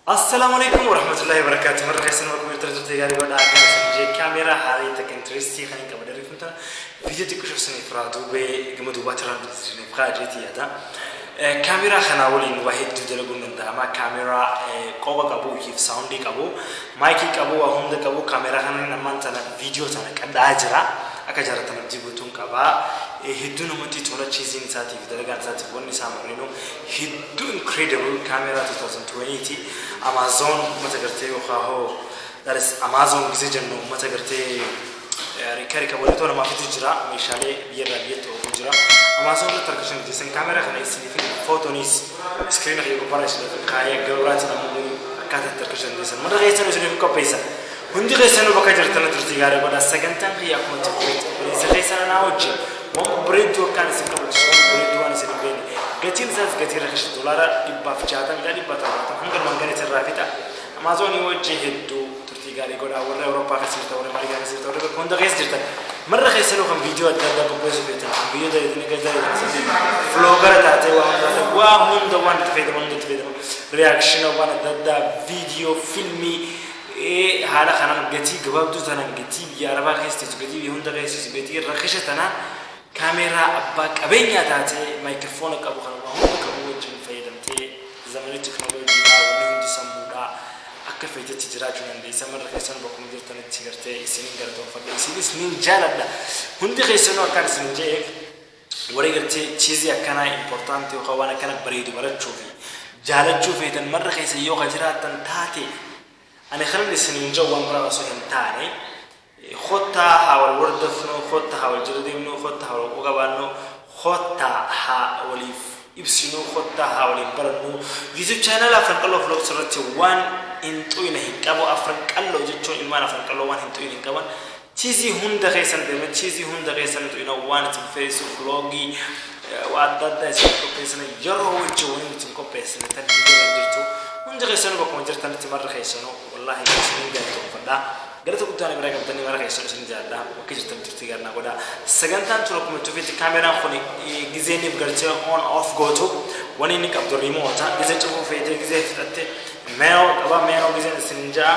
Assalamualaikum warahmatullahi wabarakatuh. Mereka semua komentar tu tiga ribu dah je kamera hari tak interesti kan kamu dari kita video tu kusuk seni peradu be kamu dua cara seni peradu jadi ada kamera khana wali wahid tu jalan gunung dah ama kamera koba kabu hif soundi kabu mic kabu ahum dah kabu kamera khana naman tanah video tanah kada ajra aka jara tanah jibutun kaba hiddu namati thoda cheese ni saati video daga saati bonni samarino hiddu incredible camera 2020 Amazon mata garte ho that is Amazon gize janno mata garte rikari ka bolito na mafitu jira mishale biyara biyeto jira Amazon ta tarkashin disan camera kana isini fi photo nis screen ya gobara shi da kaya gawrati na mu akata tarkashin disan mara gaisa no shine ko paisa hundi gaisa no baka jarta na turti gare bada sagantan ya kuma tafit isa gaisa na wajhi mo bredo kan sikka bredo an sin beni gatin zaz gatin rakish dolara dibba fchatan gadi batata hangal mangane terrafita Amazon يوجه هدو ترتيجاري كذا ولا أوروبا كسرت ولا أمريكا كسرت ولا كوندا كسرت مرة خيسلو كم فيديو أددا كويس بيتا فيديو ده إذن كذا إذن فلوجر تاعته وهم دوان تفيد رياكشن وان أددا فيديو فيلمي هذا خنا جتي جواب دو تنا جتي بياربا خيست جتي بيهون ده خيست بيتي رخيشة تنا كاميرا أباك أبيني تاعته مايكروفون كابو خنا وهم كابو وجه فايدة تي زمان التكنولوجيا ونهم تسموها كيف تجراتون عندي سمر خيسان بكم جرتنا تجرتي سنين قرطوا فدي سنين جالدا هندي خيسانو أكان سنين جاك وريجرتي تشيزي أكانا importante وخوانا كان بريد برد شوفي جالد شوفي تن مرة خيسان يوغا جراتن تاتي أنا خلني سنين جو وامرا وسوين تاني خطة حاول وردفنو خطة حاول جلدينو خطة حاول وقبانو خطة حاول ibsinu khotta hawli barnu YouTube channel afran qallo vlog sarati one into ina hikabo afran qallo jecho ilman afran qallo one into ina hikaban chizi hunda khaysan de chizi hunda khaysan to ina one to face vlogi wa dadda ko pesana jarro jecho one to ko pesana tan video jirto hunda khaysan ko jirtan timar khaysano wallahi sinin gato fada garto kutana baraga tani mara khaysan sin jada o kijirtan tirtigarna goda sagantan to ko to fit camera khoni gizeni garche on off go to wani ni kabdo remote gize to fete gize fitatte meo aba meo gize sinja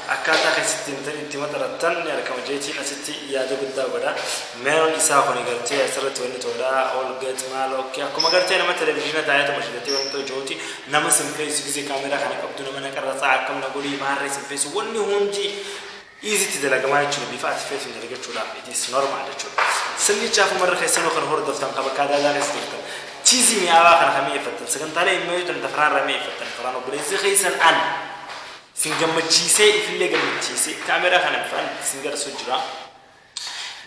akata khasitin tani timataratan ya kam jeeti asiti ya do gudda goda meo isa khoni garche asrat wani to da all get malo kya kuma garche na television ta ayata mashidati wani to joti nama sim face gize camera khani kabdo na mana karasa akam na gori mare sim face wani hunji easy to dalaga ma yachu bi fat face ni daga chula it is normal da chula سني شافوا مرة خيسانو خن هور دفتن قبل كذا لا نستيقظ تيزي مي أبا خن خمية فتن سكن تالي ما يتم تفران رمي فتن فرانو بريزي خيسان أن سنجم تشيسي في اللي جم تشيسي كاميرا خن بفن سنجر سجرا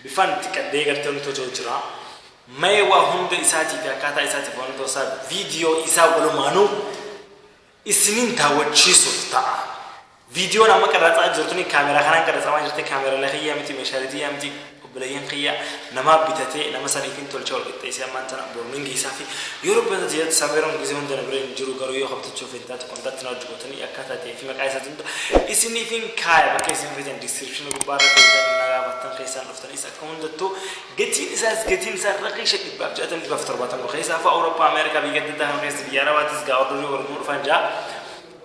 بفن تكديجر تنتو جوجرا ما يوا هم ده إساتي في أكاتا إساتي فون توسا فيديو إسا ولو مانو إسنين تاو تشيسو تا فيديو نما كذا تأجرتني كاميرا خن كذا سواء جرت كاميرا لخيا متي مشاريتي متي بلاين خيا نما بيتاتي نما سنيفين تولشول قتيسي أما أنت نبورنينجي سافي يوروبيان زياد ساميرون جزيون دنبرين جرو قرو يو خبط تشوف أنت كونتاكت نرجوتني أكثر في مكايسة تند إسنيفين كايا بكيسين في الديسكريبشن وبارك الله نجا بطن خيسان لفتن إسا كون دتو جتين إساس رقيش الدباب جاتن بفتر بطن خيسا فأوروبا أمريكا بيجدد ده خيس بيارا واتس قاعدوني ورمور فنجا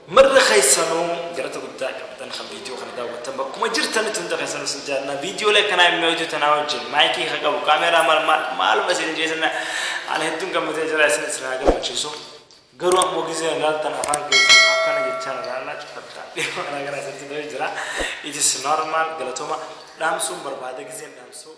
مرة خيسانو جرت قلت كابتن خم فيديو خنا داو تنبا كم جرت تنت خيسانو سجلنا فيديو لك أنا ميوتو تناوج مايكي خكابو كاميرا مال مسين جيسنا أنا هدون كم تجرا سن سناجا بتشيسو قروا موجزين قال تنافان كيس أكنا جتشان لا تفتا أنا قرأت تدوي جرا it is normal قلتهما دامسو بربادة جزين دامسو